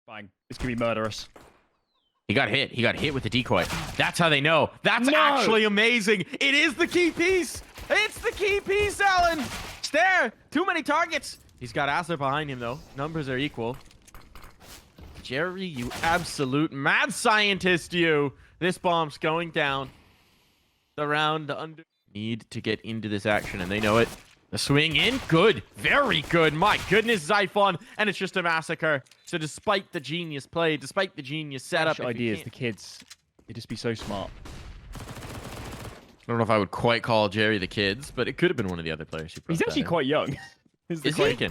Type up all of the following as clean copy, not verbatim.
Fine. This could be murderous. He got hit. He got hit with the decoy. That's how they know. That's actually amazing. It is the key piece. It's the key piece, Alan. Stare. Too many targets. He's got Asler behind him, though. Numbers are equal. Jerry, you absolute mad scientist, you. This bomb's going down. The round under. Need to get into this action, and they know it. The swing in. Good. Very good. My goodness, Xiphon. And it's just a massacre. So despite the genius play, despite the genius setup... Ideas, the kids. They just be so smart. I don't know if I would quite call Jerry the kids, but it could have been one of the other players who brought He's actually quite young. Is he?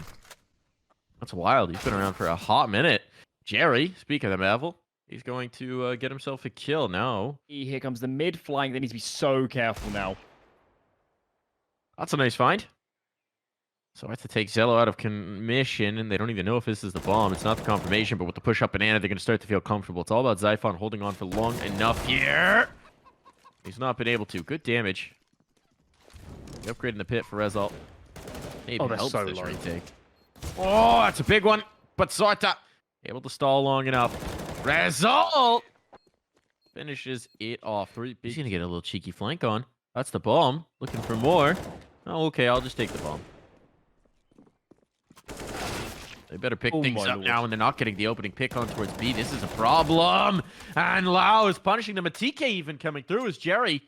That's wild. He's been around for a hot minute. Jerry, speak of the Marvel, he's going to get himself a kill now. Here comes the mid flank. They need to be so careful now. That's a nice find. So I have to take Zello out of commission, and they don't even know if this is the bomb. It's not the confirmation, but with the push-up banana, they're going to start to feel comfortable. It's all about Xiphon holding on for long enough here. He's not been able to. Good damage. Upgrading the pit for Result. Maybe helps so this retake. Oh, that's a big one. But Sorta able to stall long enough. Result finishes it off. He's going to get a little cheeky flank on. That's the bomb. Looking for more. Oh, okay. I'll just take the bomb. They better pick things up now when they're not getting the opening pick on towards B. This is a problem. And Lau is punishing them. A TK even coming through as Jerry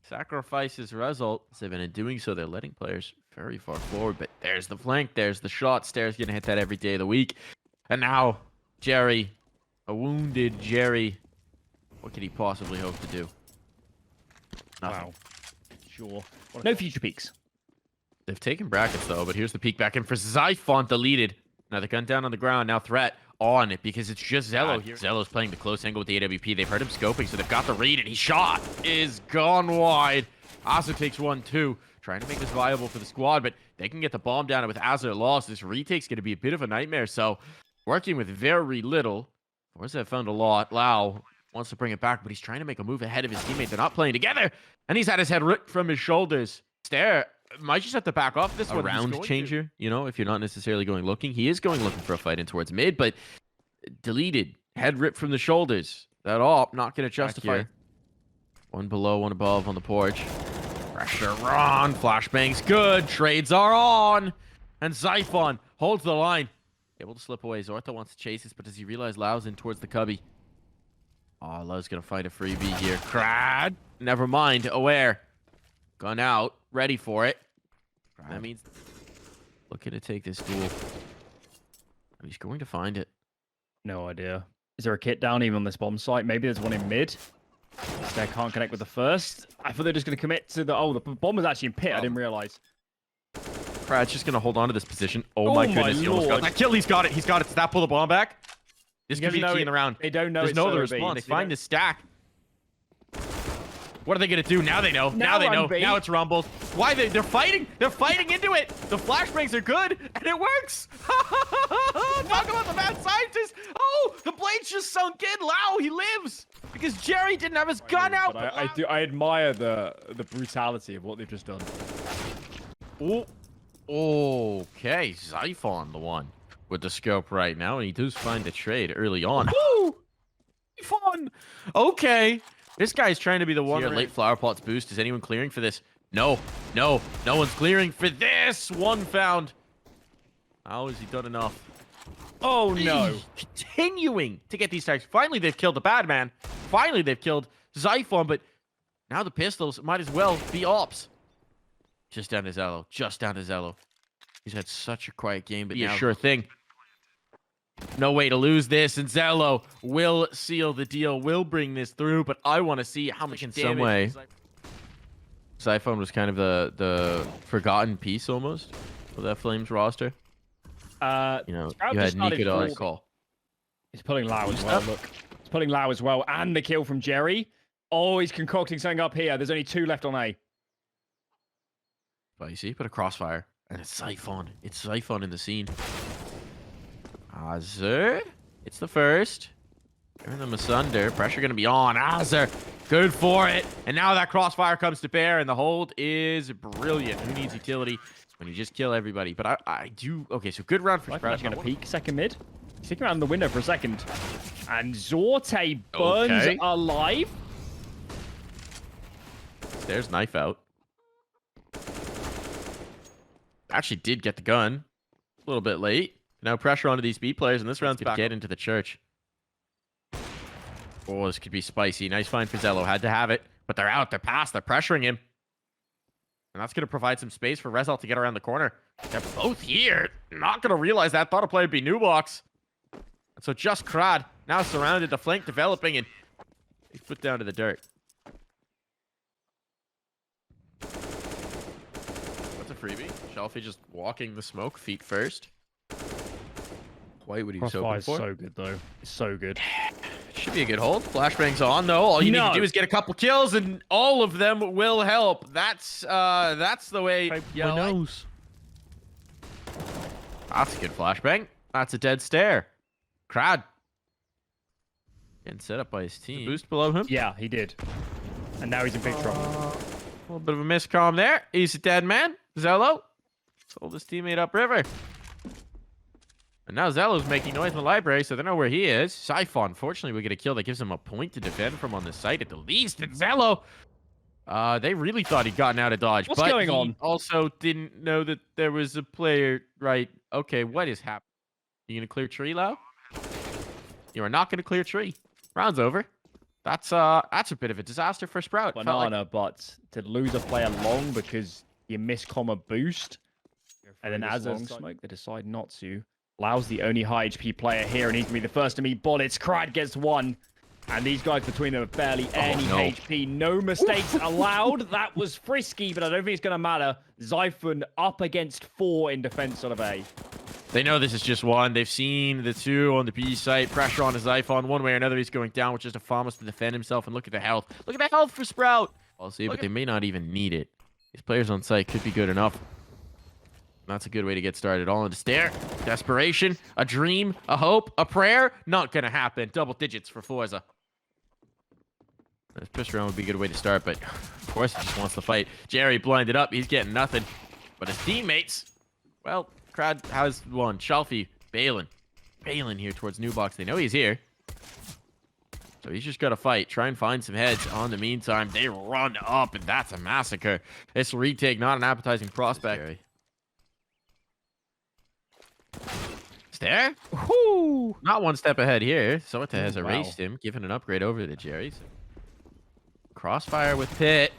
sacrifices Result. And in doing so, they're letting players very far forward. But there's the flank. There's the shot. Stair's going to hit that every day of the week. And now, Jerry, a wounded Jerry. What could he possibly hope to do? Nothing. Wow. Sure. No future peaks. They've taken brackets, though, but here's the peek back in for Xiphon deleted. Now the gun down on the ground. Now threat on it because it's just Zello here. Zello's playing the close angle with the AWP. They've heard him scoping, so they've got the read, and he shot is gone wide. Azur takes 1-2, trying to make this viable for the squad, but they can get the bomb down, and with Azur lost, this retake's going to be a bit of a nightmare. So working with very little. forZe found a lot. Lau wants to bring it back, but he's trying to make a move ahead of his teammate. They're not playing together, and he's had his head ripped from his shoulders. Stare. Might just have to back off this one. Round changer, you know, if you're not necessarily going looking. He is going looking for a fight in towards mid, but deleted. Head ripped from the shoulders. That op, not going to justify. One below, one above on the porch. Pressure on. Flashbang's good. Trades are on. And Xiphon holds the line. Able to slip away. Zortha wants to chase this, but does he realize Lau's in towards the cubby? Oh, Lau's going to find a freebie here. Crad. Never mind. Aware. Gone out. Ready for it. That means looking to take this duel. And he's going to find it. No idea. Is there a kit down even on this bomb site? Maybe there's one in mid. They can't connect with the first. I thought they're just going to commit to the... Oh, the bomb was actually in pit. I didn't realize. Prad's just going to hold on to this position. Oh my goodness. He almost got that kill. He's got it. He's got it. Does that pull the bomb back? This could be key in the round. They don't know. There's no other response. They find this stack. What are they going to do? Now they know. Now they know. Now it's rumbled. Why? They're fighting. They're fighting into it. The flashbangs are good, and it works. Talk about the mad scientist. Oh, the blade's just sunk in. Lau, he lives. Because Jerry didn't have his gun out. I admire the brutality of what they've just done. Oh, okay. Xiphon, the one with the scope right now, and he does find the trade early on. Woo! Xiphon. Okay. This guy's trying to be the one. Here, late flower pots boost. Is anyone clearing for this? No. No. No one's clearing for this. One found. How has he done enough? Oh, no. Continuing to get these tags. Finally, they've killed the bad man. Finally, they've killed Xiphon, but now the pistols might as well be ops. Just down to Zello. Just down to Zello. He's had such a quiet game, but now... sure thing. No way to lose this, and Zello will seal the deal, will bring this through, but I want to see how much in some way. Xiphon was kind of the forgotten piece almost of that Flames roster. You know, you had Nico on call. He's pulling Lau as well, look. He's pulling Lau as well, and the kill from Jerry. Oh, he's concocting something up here. There's only 2 left on A. But you see, put a crossfire, and it's Xiphon. It's Xiphon in the scene. Azur, it's the first. Turn them asunder. Pressure going to be on. Azur, good for it. And now that crossfire comes to bear, and the hold is brilliant. Who needs utility when you just kill everybody? But I do... Okay, so good round for Sprout. Going to peek second mid. Sticking around the window for a second. And Zorte burns alive. There's knife out. Actually did get the gun. A little bit late. Now pressure onto these B players, and this round's going to get into the church. Oh, this could be spicy. Nice find for Zello. Had to have it. But they're out. They're past. They're pressuring him. And that's going to provide some space for Rezal to get around the corner. They're both here. Not going to realize that. Thought a play would be Nubox. And so just Krad now surrounded, the flank developing, and he's put down to the dirt. That's a freebie. Shelfie just walking the smoke, feet first. Quite what he was hoping for. So good, though. It's so good. Should be a good hold. Flashbang's on, though. All you need to do is get a couple kills, and all of them will help. That's the way. Yeah, knows. That's a good flashbang. That's a dead stare. Krad. Getting set up by his team. Boost below him? Yeah, he did. And now he's in big trouble. A little bit of a miscomm there. He's a dead man. Zello sold his teammate upriver. And now Zello's making noise in the library, so they know where he is. Siphon, fortunately, we get a kill that gives him a point to defend from on the site at the least. And Zello, they really thought he'd gotten out of dodge. What's going on? Also didn't know that there was a player right. Okay, what is happening? You gonna clear tree, Lau? You are not gonna clear tree. Round's over. That's a bit of a disaster for Sprout. Banana, but to lose a player long because you miss comma boost, and then as a smoke, they decide not to. Lau's the only high HP player here, and he's going to be the first to meet bullets. Krad gets one. And these guys between them have barely any HP. No mistakes allowed. That was frisky, but I don't think it's going to matter. Zyphon up against 4 in defense out of A. They know this is just one. They've seen the 2 on the B site. Pressure on his Zyphon. One way or another, he's going down with just a Famas to defend himself. And look at the health. Look at the health for Sprout. I'll see, but they may not even need it. These players on site could be good enough. That's a good way to get started. All in the stare. Desperation. A dream. A hope. A prayer. Not going to happen. Double digits for forZe. This push around would be a good way to start, but of course he just wants to fight. Jerry blinded up. He's getting nothing. But his teammates, well, Krad has one. Shelfie, Balin. Balin here towards Nubox. They know he's here. So he's just got to fight. Try and find some heads. On the meantime, they run up, and that's a massacre. This retake, not an appetizing prospect. Stare? Whoo! Not one step ahead here. Sorta has erased him, given an upgrade over to Jerry. Crossfire with Pit.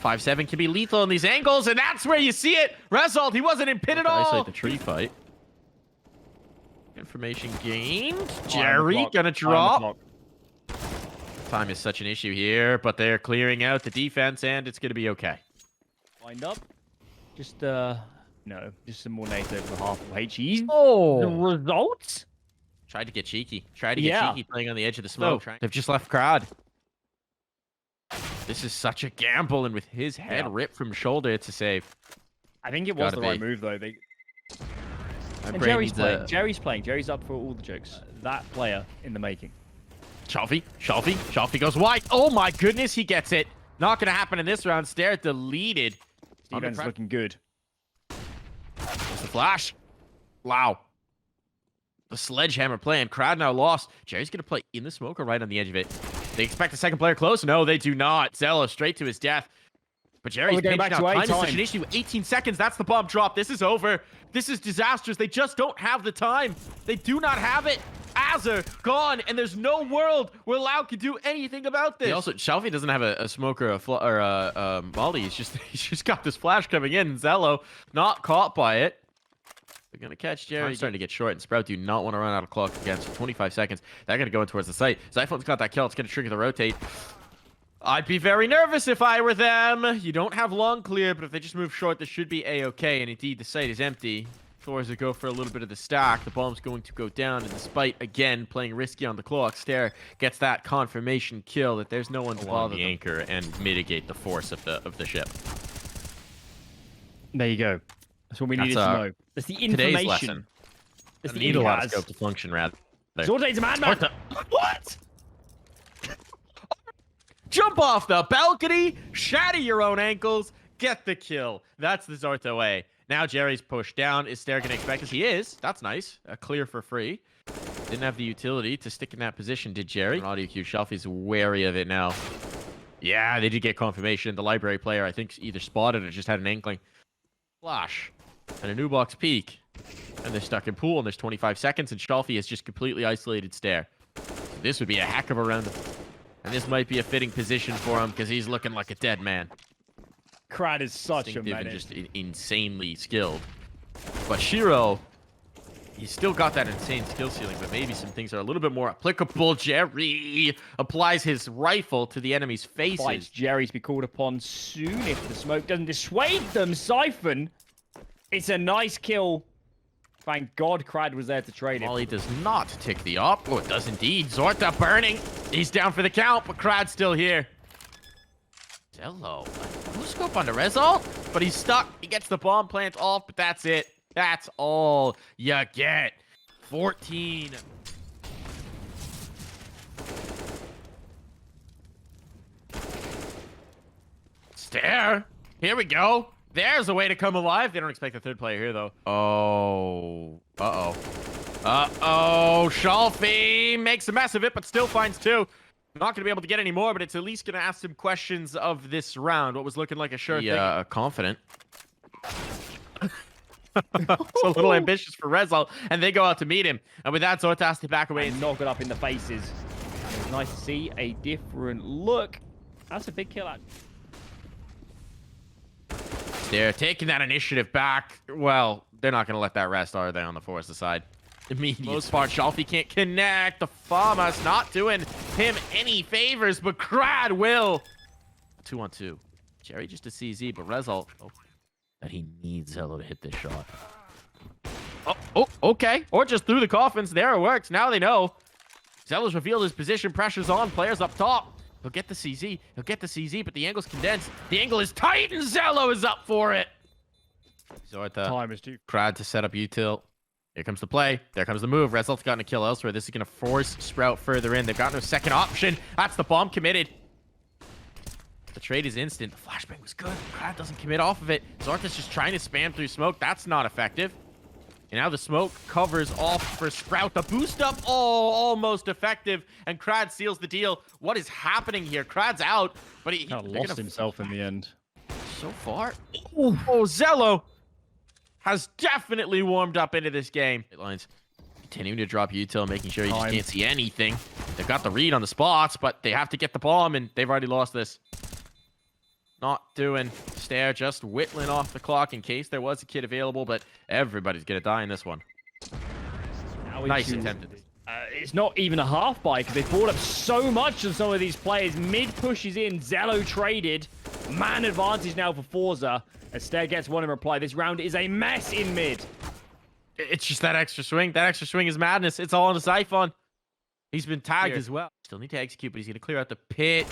5-7 can be lethal in these angles, and that's where you see it. Result, he wasn't in Pit at all. Isolate the tree fight. Information gained. Jerry gonna drop. Time is such an issue here, but they're clearing out the defense, and it's gonna be okay. Wind up. Just no, just some more nades over the half of HE. Oh, the results? Tried to get cheeky. Tried to get cheeky playing on the edge of the smoke. They've just left Krad. This is such a gamble, and with his head ripped from shoulder, it's a save. I think it was the right move, though. And Jerry's playing. Jerry's playing. Jerry's up for all the jokes. That player in the making. Shelfie goes wide. Oh my goodness, he gets it. Not going to happen in this round. Stare deleted. Steven's looking good. There's the flash. Wow. The sledgehammer plan. Krad now lost. Jerry's going to play in the smoke or right on the edge of it. They expect a second player close. No, they do not. Zello straight to his death. But Jerry's pinching out. Time is such an issue. 18 seconds. That's the bomb drop. This is over. This is disastrous. They just don't have the time. They do not have it. Azur gone, and there's no world where Lau can do anything about this. Also, Shelfie doesn't have a smoke or a molly. He's just got this flash coming in. Zello not caught by it. They're gonna catch Jerry. Time's starting to get short, and Sprout do not want to run out of clock again. So 25 seconds. They're gonna go in towards the site. Zyphon's got that kill. It's gonna trigger the rotate. I'd be very nervous if I were them. You don't have long clear, but if they just move short, this should be a-okay. And indeed, the site is empty. forZe go for a little bit of the stack. The bomb's going to go down, and despite again playing risky on the clock, Stare gets that confirmation kill that there's no one to bother the anchor and mitigate the force of the ship. There you go. That's what we needed to know. That's the information. Today's lesson. That's the need a lot of scope to function, rather. Zorte's a madman. What? Jump off the balcony, shatter your own ankles, get the kill. That's the Zorte way. Now Jerry's pushed down. Is Stare going to expect us? He is. That's nice. A clear for free. Didn't have the utility to stick in that position, did Jerry? Audio cue, Shelfie's wary of it now. Yeah, they did get confirmation. The library player, I think, either spotted or just had an inkling. Flash. And a new box peek. And they're stuck in pool, and there's 25 seconds, and Shelfie has just completely isolated Stare. So this would be a heck of a round. And this might be a fitting position for him, because he's looking like a dead man. Crad is such a menace. And just insanely skilled. But Shiro, he's still got that insane skill ceiling, but maybe some things are a little bit more applicable. Jerry applies his rifle to the enemy's faces. Fights Jerry to be called upon soon if the smoke doesn't dissuade them. Siphon, it's a nice kill. Thank God Crad was there to trade it. Molly does not tick the op. Oh, it does indeed. Zorta burning. He's down for the count, but Crad's still here. Zello. No scope on the result, but he's stuck. He gets the bomb plant off, but that's it. That's all you get. 14. Stare. Here we go. There's a way to come alive. They don't expect the third player here, though. Oh. Uh-oh. Uh-oh. Shelfie makes a mess of it, but still finds two. Not going to be able to get any more, but it's at least going to ask some questions of this round. What was looking like a sure thing. Confident. It's a little ambitious for Rezal, and they go out to meet him. And with that, Zorta has to back away and knock it up in the faces. It was nice to see a different look. That's a big kill out. They're taking that initiative back. Well, they're not going to let that rest, are they, on the forZe side? Immediate most part, Shelfie can't connect. The Fama's not doing him any favors, but Crad will. 2-on-2. Jerry just a CZ, but Rezal... Oh. That he needs Zello to hit this shot. Oh, okay. Or just through the coffins. There it works. Now they know. Zello's revealed his position. Pressure's on. Players up top. He'll get the CZ. He'll get the CZ, but the angle's condensed. The angle is tight, and Zello is up for it. Zorta. Time is too. Crad to set up util. Here comes the play. There comes the move. Rezal's gotten a kill elsewhere. This is going to force Sprout further in. They've got no second option. That's the bomb committed. The trade is instant. The flashbang was good. Crad doesn't commit off of it. Zorta's just trying to spam through smoke. That's not effective. And now the smoke covers off for Sprout. The boost up, almost effective. And Crad seals the deal. What is happening here? Crad's out, but he lost himself in the end. So far. Oh, Zello has definitely warmed up into this game. Lines continuing to drop util, making sure he just can't see anything. They've got the read on the spots, but they have to get the bomb, and they've already lost this. Not doing. Stare just whittling off the clock in case there was a kid available, but everybody's going to die in this one. Nice attempted. It's not even a half buy because they bought up so much of some of these players. Mid pushes in. Zello traded. Man advantage now for forZe. As Stare gets one in reply. This round is a mess in mid. It's just that extra swing. That extra swing is madness. It's all on the Siphon. He's been tagged as well. Still need to execute, but he's going to clear out the pit.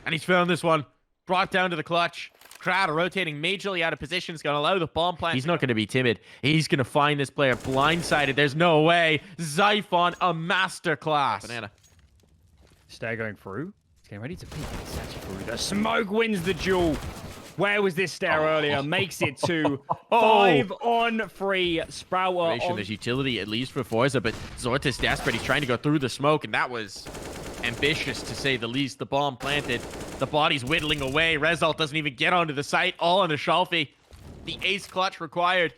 And he's found this one. Brought down to the clutch. Crowd rotating majorly out of position. Is going to allow the bomb plant. He's not going to be timid. He's going to find this player blindsided. There's no way. Xiphon, a masterclass. Banana. Stare going through. He's getting ready to peek. It's actually through. The smoke wins the duel. Where was this Stare earlier? Makes it 2. 5 on 3. Sprout on. There's utility at least for forZe, but Zorta's desperate. He's trying to go through the smoke, and that was ambitious to say the least. The bomb planted. The body's whittling away. Rezal doesn't even get onto the site. All on the Shelfie. The ace clutch required.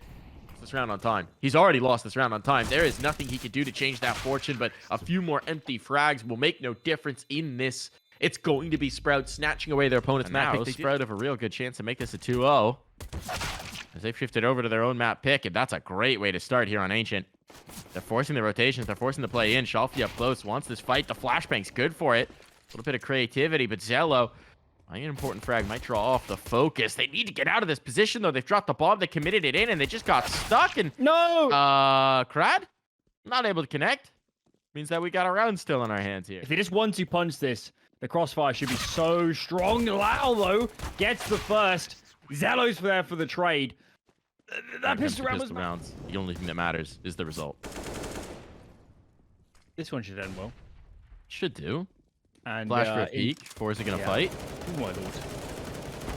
This round on time. He's already lost this round on time. There is nothing he can do to change that fortune, but a few more empty frags will make no difference in this. It's going to be Sprout snatching away their opponent's map pick. Sprout have a real good chance to make this a 2-0. As they've shifted over to their own map pick, and that's a great way to start here on Ancient. They're forcing the rotations. They're forcing the play in. Shelfie up close wants this fight. The flashbang's good for it. A little bit of creativity, but Zello, I think an important frag might draw off the focus. They need to get out of this position, though. They've dropped the bomb. They committed it in, and they just got stuck. And no! Crad? Not able to connect. Means that we got a round still in our hands here. If they just 1-2 punch this, the crossfire should be so strong. Lau, though, gets the first. Zello's there for the trade. That pistol round was... The only thing that matters is the result. This one should end well. Should do. And flash for a peek. forZe going to fight. Oh my lord.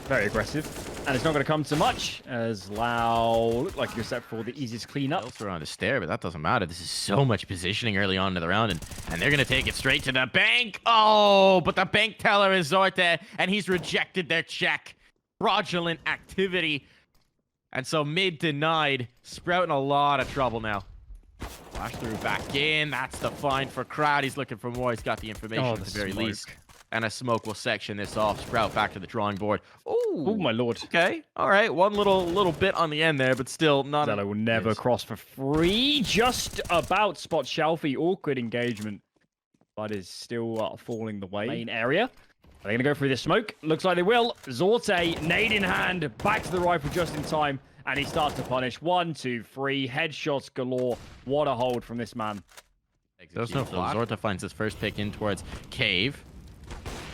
Very aggressive. And it's not going to come to much, as Lau looked like you're set for the easiest cleanup. Also on the stair, but that doesn't matter. This is so much positioning early on in the round, and they're going to take it straight to the bank. Oh, but the bank teller is Zorte, and he's rejected their check. Fraudulent activity. And so mid denied. Sprout in a lot of trouble now. Flash through back in. That's the find for Crowd. He's looking for more. He's got the information at the very least. And a smoke will section this off. Sprout back to the drawing board. Oh, my lord. Okay. All right. One little bit on the end there, but still not. Zello will never cross for free. Just about spot Shelfie. Awkward engagement. But is still falling the way. Main area. Are they going to go through this smoke? Looks like they will. Zorte, nade in hand. Back to the rifle just in time. And he starts to punish. 1, 2, 3. Headshots galore. What a hold from this man. There's no flash. Zorte finds his first pick in towards Cave.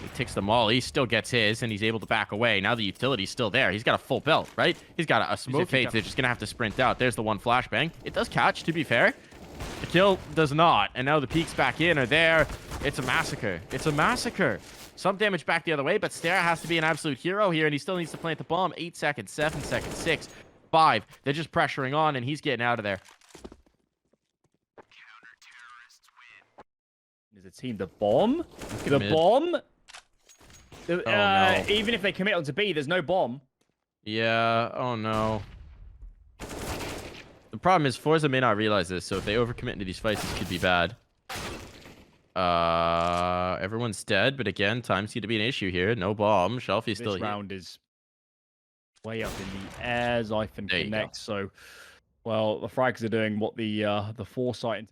He ticks the molly, still gets his, and he's able to back away. Now the utility's still there. He's got a full belt, right? He's got a smoke fade. They're just going to have to sprint out. There's the one flashbang. It does catch, to be fair. The kill does not. And now the peeks back in are there. It's a massacre. It's a massacre. Some damage back the other way, but Stera has to be an absolute hero here, and he still needs to plant the bomb. 8 seconds, 7 seconds, 6, 5. They're just pressuring on, and he's getting out of there. Is the team the bomb? The mid. Bomb? No. Even if they commit onto B, there's no bomb. Yeah, oh no. The problem is forZe may not realize this, so if they overcommit into these fights, this could be bad. Everyone's dead, but again, time seems to be an issue here. No bomb. Shelfie's still here. This round is way up in the air. Zyphon connects, so, well, the frags are doing what the foresight...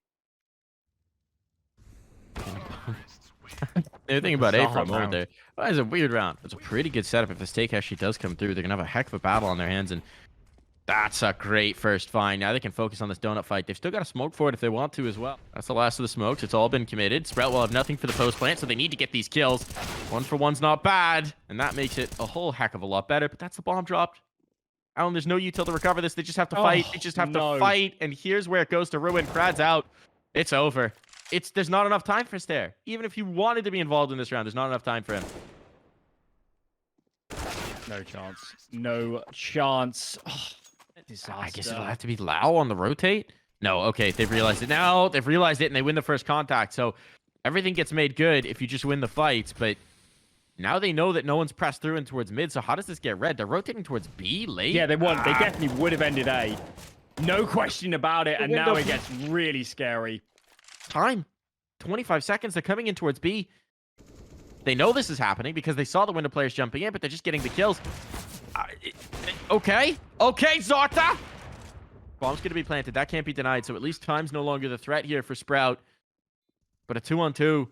They're thinking about A for a moment there. Well, it's a weird round. It's a pretty good setup. If the stake actually does come through, they're going to have a heck of a battle on their hands, and that's a great first find. Now they can focus on this donut fight. They've still got a smoke for it if they want to as well. That's the last of the smokes. It's all been committed. Sprout will have nothing for the post plant, so they need to get these kills. 1 for 1's not bad, and that makes it a whole heck of a lot better, but that's the bomb dropped. Alan, there's no util to recover this. They just have to fight. They just have to fight, and here's where it goes to ruin. Krad's out. It's over. There's not enough time for Stair. Even if he wanted to be involved in this round, there's not enough time for him. No chance. No chance. Oh, I guess it'll have to be Lau on the rotate. No, okay, they've realized it now. They've realized it, and they win the first contact. So everything gets made good if you just win the fights. But now they know that no one's pressed through and towards mid. So how does this get read? They're rotating towards B late. Yeah, they won. They definitely would have ended A. No question about it. And now it gets really scary. Time. 25 seconds. They're coming in towards B. They know this is happening because they saw the window players jumping in, but they're just getting the kills. Okay. Okay, Zorta. Bomb's going to be planted. That can't be denied. So at least time's no longer the threat here for Sprout. But a 2-on-2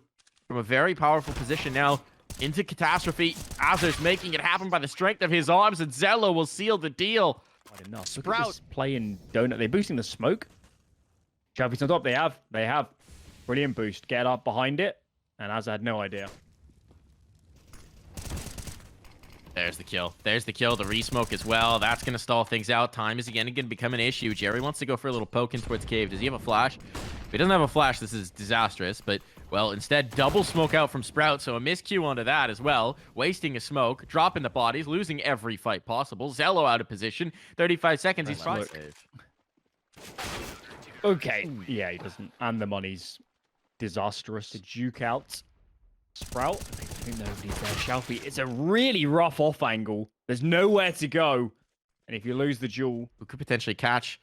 from a very powerful position now into Catastrophe. Azur's making it happen by the strength of his arms, and Zello will seal the deal. Not enough. Sprout playing donut. They're boosting the smoke. Shelfie's on top. They have. Brilliant boost. Get up behind it. And Az had no idea. There's the kill. There's the kill. The re-smoke as well. That's going to stall things out. Time is again going to become an issue. Jerry wants to go for a little poke in towards Cave. Does he have a flash? If he doesn't have a flash, this is disastrous. But, well, instead, double smoke out from Sprout. So a miscue onto that as well. Wasting a smoke. Dropping the bodies. Losing every fight possible. Zello out of position. 35 seconds. He's trying to save. Okay. Yeah, he doesn't. And the money's disastrous to juke out Sprout. I think nobody's there. Shelfie, it's a really rough off angle. There's nowhere to go. And if you lose the duel... We could potentially catch,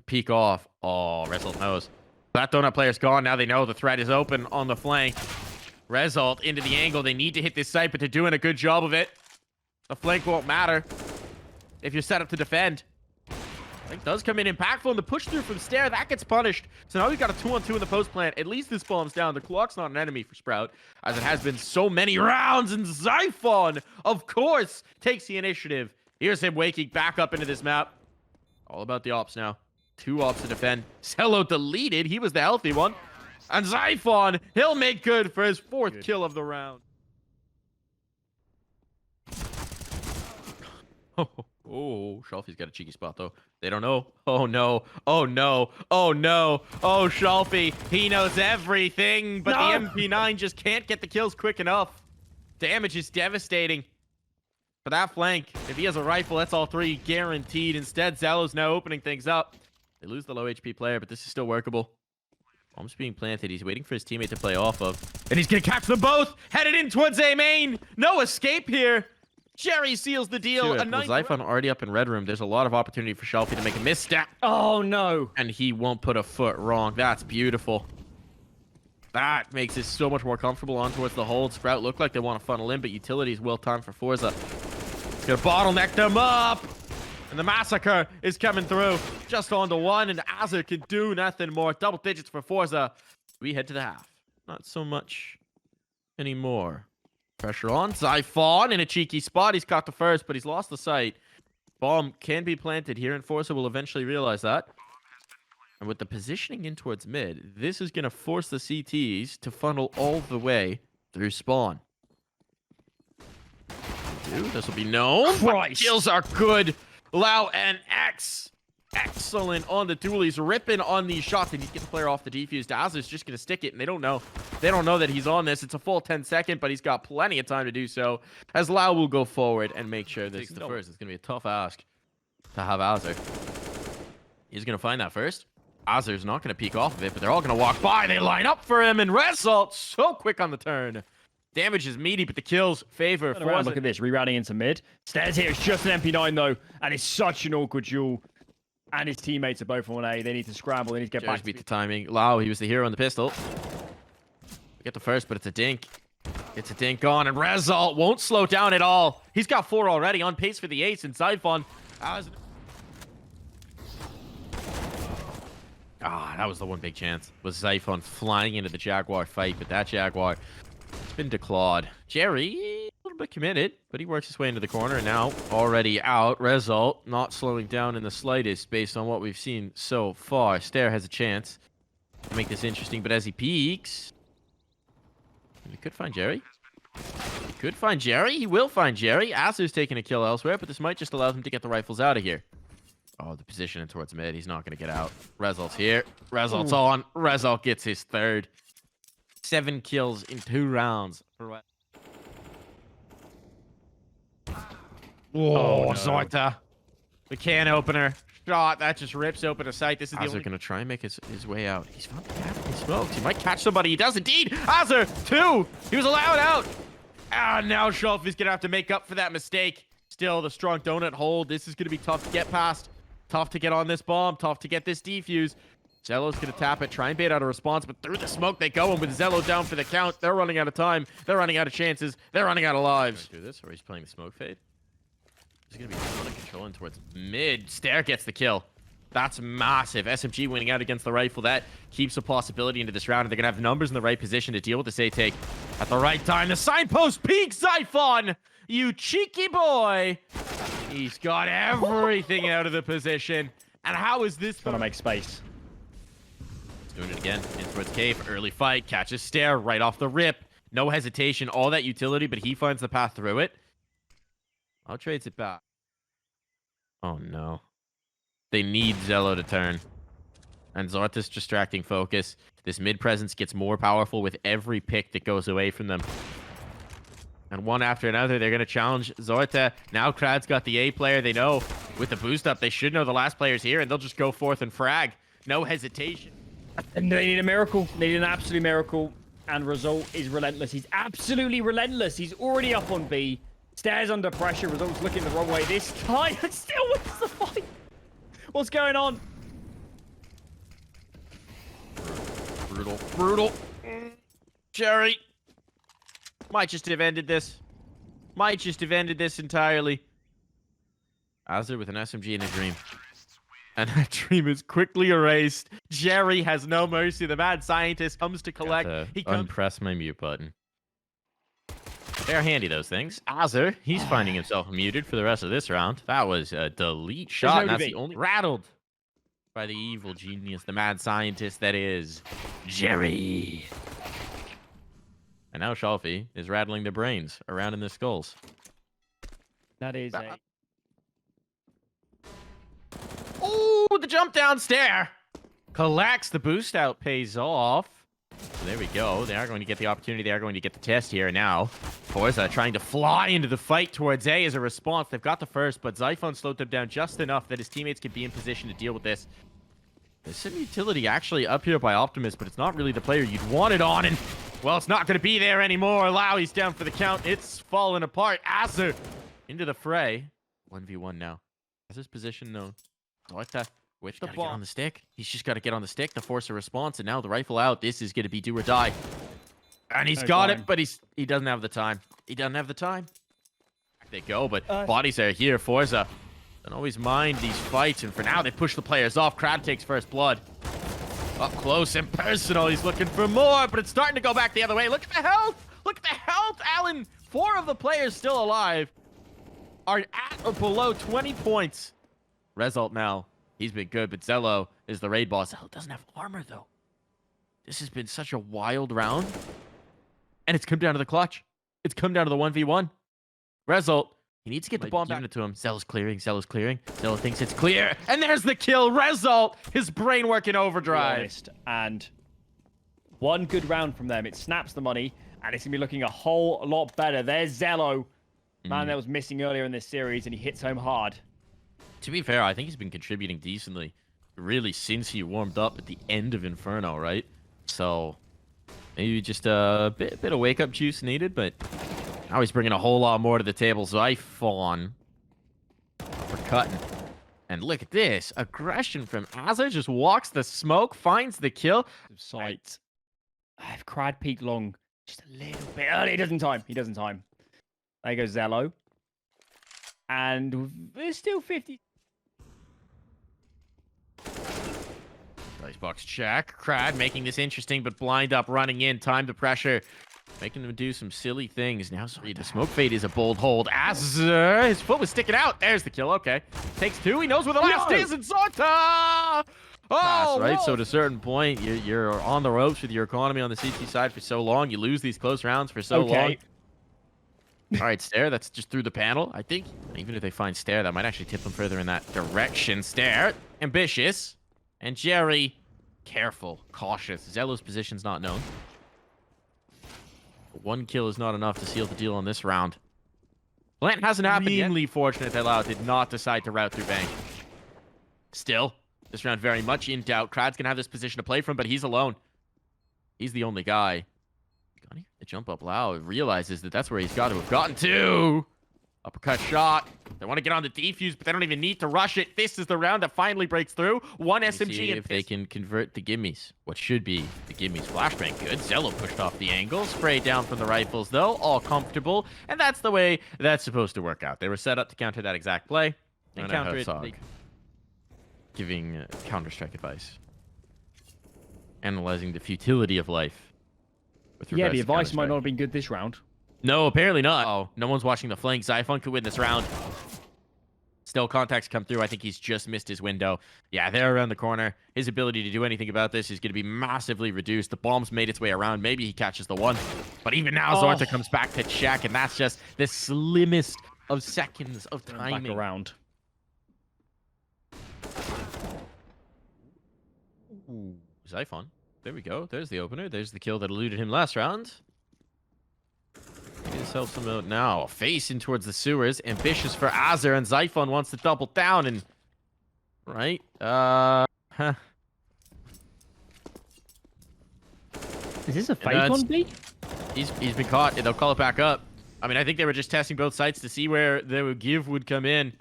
peek off. Oh, Result knows. That donut player's gone. Now they know the threat is open on the flank. Result into the angle. They need to hit this site, but they're doing a good job of it. The flank won't matter if you're set up to defend. It does come in impactful, and the push through from Stair, that gets punished. So now we've got a 2-on-2 in the post plant. At least this bomb's down. The clock's not an enemy for Sprout, as it has been so many rounds. And Zyphon, of course, takes the initiative. Here's him waking back up into this map. All about the ops now. 2 ops to defend. Cello deleted. He was the healthy one. And Zyphon, he'll make good for his 4th kill of the round. Oh, Shelfie's got a cheeky spot, though. They don't know. Oh, no. Oh, no. Oh, no. Oh, Shelfie. He knows everything, but the MP9 just can't get the kills quick enough. Damage is devastating. for that flank. If he has a rifle, that's all three guaranteed. Instead, Zello's now opening things up. They lose the low HP player, but this is still workable. Bomb's being planted. He's waiting for his teammate to play off of. And he's going to catch them both. Headed in towards A main. No escape here. Jerry seals the deal. Zyphon already up in red room. There's a lot of opportunity for Shelfie to make a misstep. Oh, no. And he won't put a foot wrong. That's beautiful. That makes it so much more comfortable on towards the hold. Sprout look like they want to funnel in, but utility is well timed for forZe. It's going to bottleneck them up. And the massacre is coming through. Just on to one, and Azur can do nothing more. Double digits for forZe. We head to the half. Not so much anymore. Pressure on. Zyphon in a cheeky spot. He's caught the first, but he's lost the sight. Bomb can be planted here, and forZe will eventually realize that. And with the positioning in towards mid, this is going to force the CTs to funnel all the way through spawn. This will be known. Kills are good. Lau and X. Excellent on the duel. He's ripping on these shots, and he's getting the player off the defuse. Azur's just going to stick it, and they don't know. They don't know that he's on this. It's a full 10 second, but he's got plenty of time to do so. As Lau will go forward and make sure this is the first. It's going to be a tough ask to have Azur. He's going to find that first. Azur's not going to peek off of it, but they're all going to walk by. They line up for him, and result so quick on the turn. Damage is meaty, but the kills favor forZe. Look at this, rerouting into mid. Stairs here, it's just an MP9 though, and it's such an awkward duel. And his teammates are both on A. They need to scramble. They need to get back. Beat the timing. Lau, he was the hero on the pistol. Get the first, but it's a dink. It's a dink on, and Result won't slow down at all. He's got 4 already, on pace for the ace, and Zyphon. That was the one big chance. Was Zyphon flying into the Jaguar fight, but that Jaguar has been declawed. Jerry, a little bit committed, but he works his way into the corner, and now already out. Result not slowing down in the slightest based on what we've seen so far. Stair has a chance to make this interesting, but as he peeks, he could find Jerry. He could find Jerry. He will find Jerry. Azur's taking a kill elsewhere, but this might just allow them to get the rifles out of here. Oh, the position in towards mid. He's not going to get out. Result's here. Result's on. Result gets his third. 7 kills in 2 rounds. Oh, Zorta. The can opener. Shot. That just rips open a sight. This is Azur going to try and make his way out. He's found the gap. He smokes. He might catch somebody. He does indeed. Azur, 2. He was allowed out. And now Shelf is going to have to make up for that mistake. Still, the strong donut hold. This is going to be tough to get past. Tough to get on this bomb. Tough to get this defuse. Zello's going to tap it. Try and bait out a response. But through the smoke they go. And with Zello down for the count, they're running out of time. They're running out of chances. They're running out of lives. Do this, or he's playing the smoke fade. He's going to be controlling towards mid. Stair gets the kill. That's massive. SMG winning out against the rifle. That keeps a possibility into this round. And they're going to have numbers in the right position to deal with this A-take at the right time. The signpost peaks. Zyphon, you cheeky boy. He's got everything out of the position. And how is this going to make space? He's doing it again. In towards cave. Early fight. Catches Stair right off the rip. No hesitation. All that utility, but he finds the path through it. I'll trade it back. Oh, no. They need Zello to turn. And Zorta's distracting focus. This mid presence gets more powerful with every pick that goes away from them. And one after another, they're going to challenge Zorta. Now Krad's got the A player. They know with the boost up, they should know the last player's here, and they'll just go forth and frag. No hesitation. And they need a miracle. They need an absolute miracle. And Result is relentless. He's absolutely relentless. He's already up on B. Stairs under pressure. Result's looking the wrong way. This guy still wins the fight. What's going on? Brutal. Brutal. Jerry. Might just have ended this. Might just have ended this entirely. Azur with an SMG in a dream. And that dream is quickly erased. Jerry has no mercy. The mad scientist comes to collect. He unpress my mute button. They're handy, those things. Azur, he's finding himself muted for the rest of this round. That was a delete shot. And that's the only rattled by the evil genius, the mad scientist that is Jerry. And now Shelfie is rattling their brains around in their skulls. That is a... Oh, the jump down stair. Collects the boost out, pays off. So there we go. They are going to get the opportunity. They are going to get the test here now. forZe trying to fly into the fight towards A as a response. They've got the first, but Xiphon slowed them down just enough that his teammates could be in position to deal with this. There's some utility actually up here by Optimus, but it's not really the player you'd want it on. And, well, it's not going to be there anymore. Lowie's down for the count. It's falling apart. Azer into the fray. 1v1 now. Azer's position known. Zorta with the ball on the stick. He's just got to get on the stick to force a response. And now the rifle out. This is going to be do or die. And he's got it, but he doesn't have the time. He doesn't have the time. Back they go, but bodies are here. forZe don't always mind these fights. And for now, they push the players off. Crowd takes first blood. Up close and personal. He's looking for more, but it's starting to go back the other way. Look at the health. Look at the health, Alan. 4 of the players still alive are at or below 20 points. Result now. He's been good, but Zello is the raid boss. Zello doesn't have armor, though. This has been such a wild round. And it's come down to the clutch. It's come down to the 1v1. Result. He needs to get the bomb back to him. Zello's clearing. Zello's clearing. Zello thinks it's clear. And there's the kill. Result. His brain working overdrive. And one good round from them. It snaps the money. And it's going to be looking a whole lot better. There's Zello. Man that was missing earlier in this series. And he hits home hard. To be fair, I think he's been contributing decently. Really, since he warmed up at the end of Inferno, right? So, maybe just a bit of wake-up juice needed, but now he's bringing a whole lot more to the table. Xiphon for cutting. And look at this. Aggression from Azer. Just walks the smoke, finds the kill. Sight. I've cried peak long. Just a little bit early. He doesn't time. He doesn't time. There goes Zello. And there's still 50. Icebox check. Crad making this interesting, but blind up, running in. Time to pressure. Making them do some silly things. Now, sorry, the smoke fade is a bold hold. Azer, his foot was sticking out. There's the kill. Okay. Takes 2. He knows where the last is. And Zorta! Oh, right. So at a certain point, you're on the ropes with your economy on the CT side for so long. You lose these close rounds for so long. All right, Stair, that's just through the panel, I think. Even if they find Stair, that might actually tip them further in that direction. Stair, ambitious. And Jerry, careful, cautious. Zello's position's not known. 1 kill is not enough to seal the deal on this round. Plant hasn't happened yet. Extremely fortunate that Lau did not decide to route through bank. Still, this round very much in doubt. Krad's going to have this position to play from, but he's alone. He's the only guy. The jump up Lau realizes that that's where he's got to have gotten to. Uppercut shot. They want to get on the defuse, but they don't even need to rush it. This is the round that finally breaks through. One SMG. See if they can convert the gimmies. What should be the gimmies. Flashbang good. Zello pushed off the angle. Spray down from the rifles, though. All comfortable. And that's the way that's supposed to work out. They were set up to counter that exact play. And counter it. Giving Counter-Strike advice. Analyzing the futility of life. Yeah, the advice might not have been good this round. No, apparently not. Oh, no one's watching the flank. Xiphon could win this round. Still, contacts come through. I think he's just missed his window. Yeah, they're around the corner. His ability to do anything about this is going to be massively reduced. The bomb's made its way around. Maybe he catches the one. But even now, Zorta comes back to check, and that's just the slimmest of seconds of timing. Back around. Ooh, Xiphon. There we go. There's the opener. There's the kill that eluded him last round. He just helps him out now. Face in towards the sewers. Ambitious for Azer, and Xiphon wants to double down and... Right? Is this a fake on B? He's been caught. They'll call it back up. I mean, I think they were just testing both sites to see where the give would come in.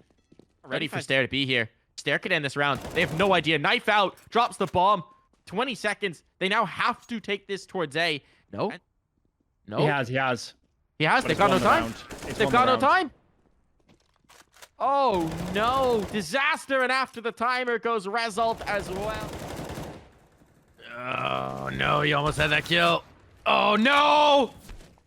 Ready for Stair to be here. Stair could end this round. They have no idea. Knife out. Drops the bomb. 20 seconds. They now have to take this towards A. No. No. He has. He has. They've got no time. They've got no time. Oh, no. Disaster. And after the timer goes Result as well. Oh, no. He almost had that kill. Oh, no.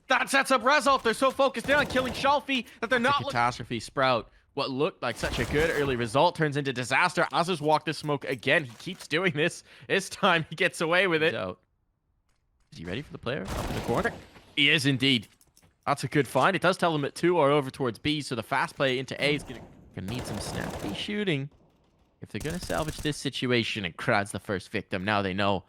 That sets up Result. They're so focused in on killing Shalfie that they're not... Catastrophe. Sprout. What looked like such a good early result turns into disaster. Azer's walked the smoke again. He keeps doing this. This time he gets away with it. Is he ready for the player up in the corner? He is indeed. That's a good find. It does tell them that 2 are over towards B, so the fast play into A is going to need some snappy shooting if they're going to salvage this situation. And Krad's the first victim. Now they know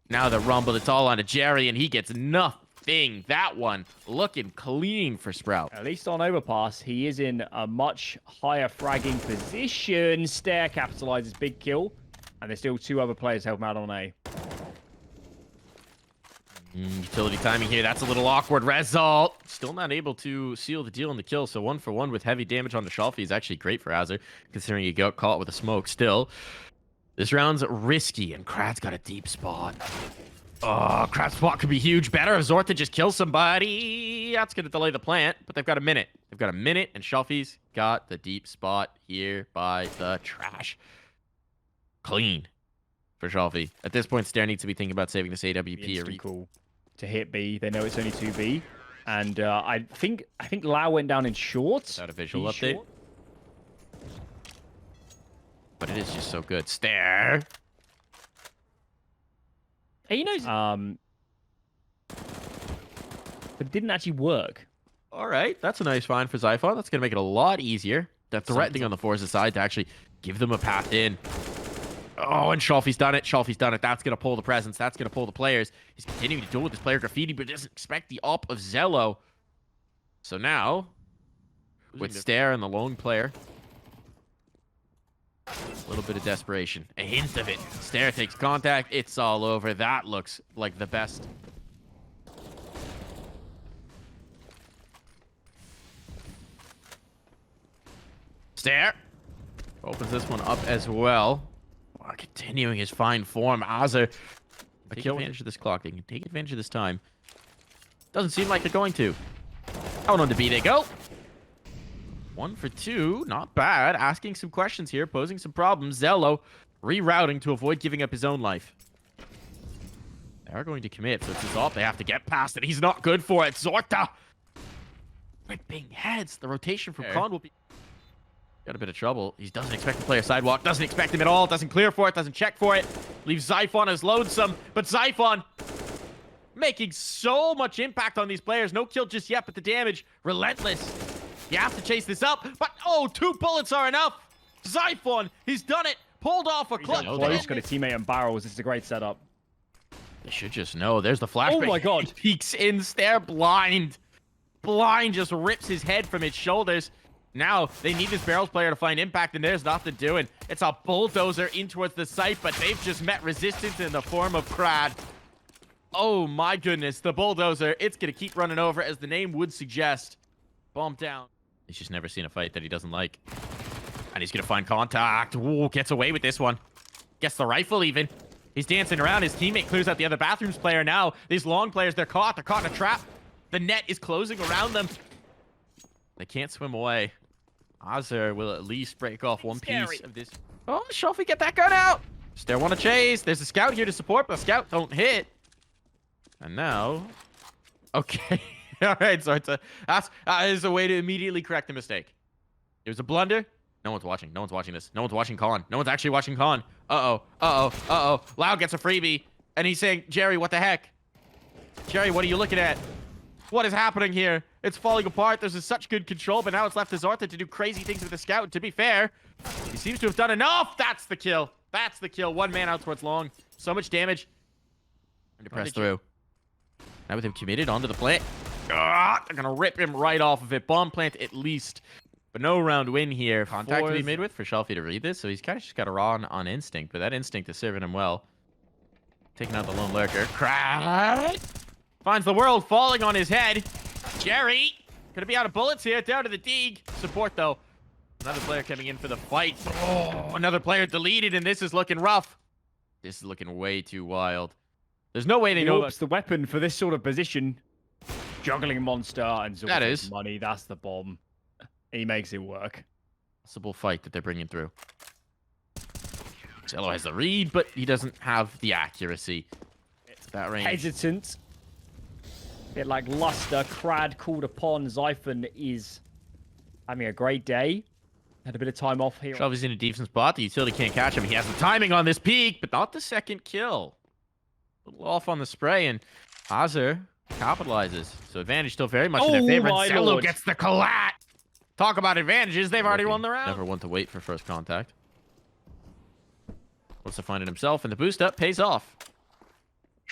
Now the rumble, it's all on to Jerry, and he gets nothing. That one looking clean for Sprout. At least on overpass, he is in a much higher fragging position. Stair capitalizes, big kill. And there's still 2 other players helping out on A. Utility timing here. That's a little awkward. Result. Still not able to seal the deal on the kill. So 1 for 1 with heavy damage on the Shelfie is actually great for Azur, considering he got caught with a smoke. Still, this round's risky, and Krad's got a deep spot. Oh, Krad's spot could be huge. Better if Zorta just kills somebody. That's going to delay the plant, but they've got a minute. They've got a minute, and Shelfie's got the deep spot here by the trash. Clean for Shelfie. At this point, Stair needs to be thinking about saving this AWP. Or cool to hit B. They know it's only 2B. And I think Lau went down in shorts. Without a visual update. Short. But it is just so good. Stair. He knows. But it didn't actually work. All right. That's a nice find for Zyphon. That's going to make it a lot easier. They're threatening on the forZe side to actually give them a path in. Oh, and Shelfie's done it. Shelfie's done it. That's going to pull the presence. That's going to pull the players. He's continuing to deal with this player graffiti, but doesn't expect the op of Zello. So now, with Stair and the lone player, a little bit of desperation. A hint of it. Stair takes contact. It's all over. That looks like the best. Stair opens this one up as well. Continuing his fine form. Azur take advantage of this clock. They can take advantage of this time. Doesn't seem like they're going to. Out on to B they go. 1 for 2. Not bad. Asking some questions here. Posing some problems. Zello rerouting to avoid giving up his own life. They are going to commit. So it's his op. They have to get past it. He's not good for it. Zorta ripping heads. The rotation from Khan will be... Got a bit of trouble. He doesn't expect to play a sidewalk. Doesn't expect him at all. Doesn't clear for it. Doesn't check for it. Leaves Zyphon as lonesome. But Zyphon making so much impact on these players. No kill just yet, but the damage relentless. You have to chase this up. But, oh, 2 bullets are enough. Zyphon, he's done it. Pulled off a clutch. He's got a teammate on barrels. This is a great setup. They should just know. There's the flashbang. Oh, my God. He peeks in. Stair blind. Blind just rips his head from his shoulders. Now, they need this barrels player to find impact, and there's nothing doing. It's a bulldozer in towards the site, but they've just met resistance in the form of Krad. Oh my goodness, the bulldozer. It's going to keep running over, as the name would suggest. Bomb down. He's just never seen a fight that he doesn't like. And he's going to find contact. Ooh, gets away with this one. Gets the rifle even. He's dancing around. His teammate clears out the other bathrooms player now. These long players, they're caught. They're caught in a trap. The net is closing around them. They can't swim away. Azur will at least break off one piece of this. Oh, Shelfie, get that gun out! Stair want to chase. There's a scout here to support, but scout don't hit. And now... Okay. All right, Zorta. That is a way to immediately correct the mistake. It was a blunder. No one's watching. No one's watching this. No one's watching Khan. No one's actually watching Khan. Uh-oh. Uh-oh. Uh-oh. Lau gets a freebie. And he's saying, Jerry, what the heck? Jerry, what are you looking at? What is happening here? It's falling apart. There's such good control, but now it's left to Zorta to do crazy things with the scout. To be fair, he seems to have done enough. That's the kill. That's the kill. 1 man out towards long. So much damage. Trying to press through. Now with him committed onto the plant. They're going to rip him right off of it. Bomb plant at least. But no round win here. Contact to be made with for Shelfie to read this. So he's kind of just got a raw on instinct, but that instinct is serving him well. Taking out the lone lurker. Krad finds the world falling on his head. Jerry gonna be out of bullets here. Down to the dig. Support though. Another player coming in for the fight. Oh, another player deleted, and this is looking rough. This is looking way too wild. There's no way they know the weapon for this sort of position. Juggling monster and that is money. That's the bomb. He makes it work. Possible fight that they're bringing through. Zello has the read, but he doesn't have the accuracy. It's that range. Hesitant. Bit like Luster. Krad called upon. Zyphon is having a great day. Had a bit of time off here. Shelfie's in a decent spot. The utility can't catch him. He has the timing on this peak, but not the second kill. A little off on the spray, and Azur capitalizes. So advantage still very much in their favor. And Zello gets the collat. Talk about advantages. They've already won the round. Never want to wait for first contact. Wants to find it himself, and the boost up pays off.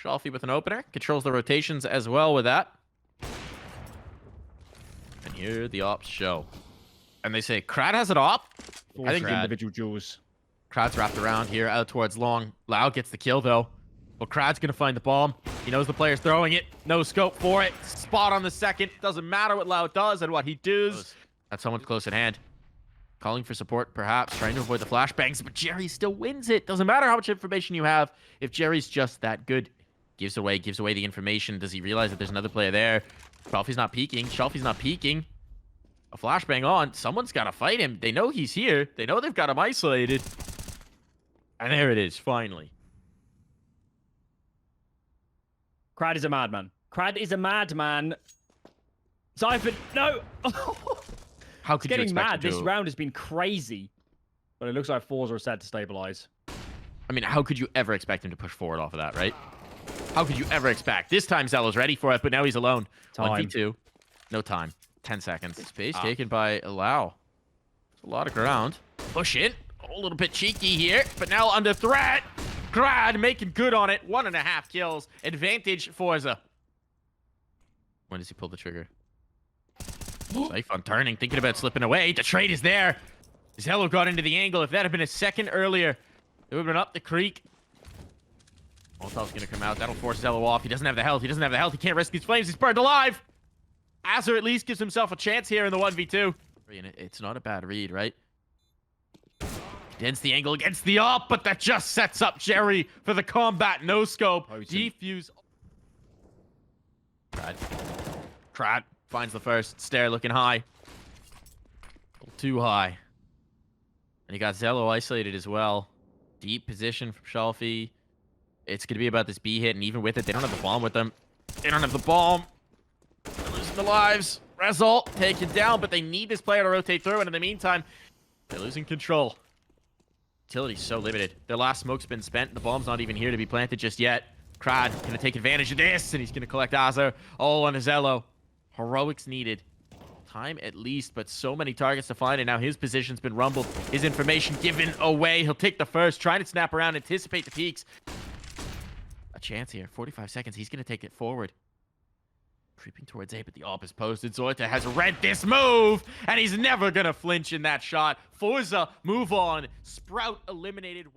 Shelfie with an opener. Controls the rotations as well with that. And here the ops show. And they say, Crad has an op. I think individual duels. Krad's wrapped around here, out towards long. Lau gets the kill, though. Well, Krad's going to find the bomb. He knows the player's throwing it. No scope for it. Spot on the second. Doesn't matter what Lau does and what he does. That's someone close at hand. Calling for support, perhaps. Trying to avoid the flashbangs, but Jerry still wins it. Doesn't matter how much information you have. If Jerry's just that good, gives away the information. Does he realize that there's another player there? Shelfie's not peeking. Shelfie's not peeking. A flashbang on. Someone's got to fight him. They know he's here. They know they've got him isolated. And there it is, finally. Crad is a madman. Crad is a madman. Zyphon, no! How could you getting expect mad. him to? This round has been crazy. But it looks like forZe are set to stabilize. I mean, how could you ever expect him to push forward off of that, right? How could you ever expect? This time Zello's ready for it, but now he's alone. Time. 1v2. No time. 10 seconds. Space taken by Lau. A lot of ground. Push it. A little bit cheeky here, but now under threat. Crad making good on it. 1.5 kills. Advantage forZe. When does he pull the trigger? Safe on turning, thinking about slipping away. The trade is there. Zello got into the angle. If that had been a second earlier, it would have been up the creek. Molotov's going to come out. That'll force Zello off. He doesn't have the health. He doesn't have the health. He can't risk these flames. He's burned alive. Azur at least gives himself a chance here in the 1v2. It's not a bad read, right? Dents the angle against the op, but that just sets up Jerry for the combat. No scope. Defuse. Crad finds the first. Stair looking high. A little too high. And you got Zello isolated as well. Deep position from Shelfie. It's going to be about this B hit, and even with it, they don't have the bomb with them. They don't have the bomb. They're losing the lives. Result taken down, but they need this player to rotate through, and in the meantime, they're losing control. Utility's so limited. Their last smoke's been spent. The bomb's not even here to be planted just yet. Crad gonna take advantage of this, and he's gonna collect Azur. All on Zello. Heroics needed. Time at least, but so many targets to find, and now his position's been rumbled. His information given away. He'll take the first, trying to snap around, anticipate the peaks. A chance here. 45 seconds. He's gonna take it forward. Creeping towards A, but the op is posted. Zoita has read this move, and he's never gonna flinch in that shot. forZe, move on. Sprout eliminated.